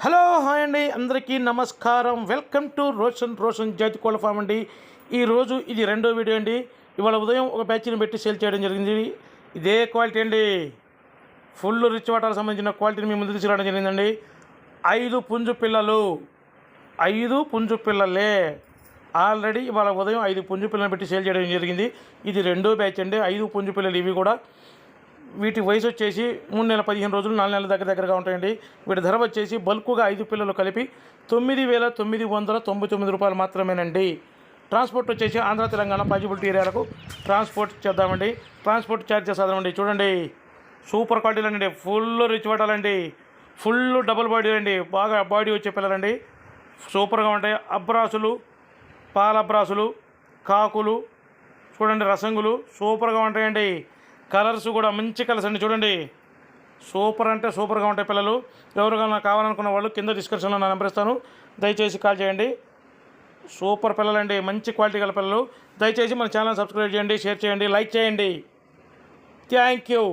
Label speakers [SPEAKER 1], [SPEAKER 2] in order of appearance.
[SPEAKER 1] Hello hi అండి, అందరికీ నమస్కారం. వెల్కమ్ టు రోషన్ జాతి కోళ్ళ ఫామ్ అండి. ఈరోజు ఇది రెండో వీడియో అండి. ఇవాళ ఉదయం ఒక బ్యాచ్ని పెట్టి సేల్ చేయడం జరిగింది. ఇదే క్వాలిటీ అండి, ఫుల్ రిచ్ వాటర్ సంబంధించిన క్వాలిటీని మీ ముందు తీసుకురావడం జరిగిందండి. 5 పుంజు పిల్లలే ఆల్రెడీ ఇవాళ ఉదయం 5 పుంజు పిల్లలు పెట్టి సేల్ చేయడం జరిగింది. ఇది రెండో బ్యాచ్ అండి. 5 పుంజు పిల్లలు ఇవి కూడా. వీటి వయసు వచ్చేసి 3 నెలల 15 రోజులు, 4 నెలల దగ్గరగా ఉంటాయండి. వీటి ధర వచ్చేసి బల్క్గా 5 పిల్లలు కలిపి 9,999 రూపాయలు మాత్రమేనండి. ట్రాన్స్పోర్ట్ వచ్చేసి ఆంధ్ర తెలంగాణ పాజిబిలిటీ ఏరియాలకు ట్రాన్స్పోర్ట్ చేద్దామండి. ట్రాన్స్పోర్ట్ ఛార్జ్ చేద్దామండి. చూడండి, సూపర్ క్వాలిటీలు అండి, ఫుల్ రిచ్ వాటాలండి, ఫుల్ డబుల్ బాడీ అండి, బాగా బాడీ వచ్చే పిల్లలండి, సూపర్గా ఉంటాయి. అబ్రాసులు, పాలబ్రాసులు, కాకులు చూడండి, రసంగులు సూపర్గా ఉంటాయండి. కలర్స్ కూడా మంచి కలర్స్ అండి. చూడండి, సూపర్ అంటే సూపర్గా ఉంటాయి పిల్లలు. ఎవరికైనా కావాలనుకున్న వాళ్ళు కింద డిస్క్రిప్షన్లో నా నెంబర్ ఇస్తాను, దయచేసి కాల్ చేయండి. సూపర్ పిల్లలండి, మంచి క్వాలిటీ గల పిల్లలు. దయచేసి మన ఛానల్ సబ్స్క్రైబ్ చేయండి, షేర్ చేయండి, లైక్ చేయండి. Thank you.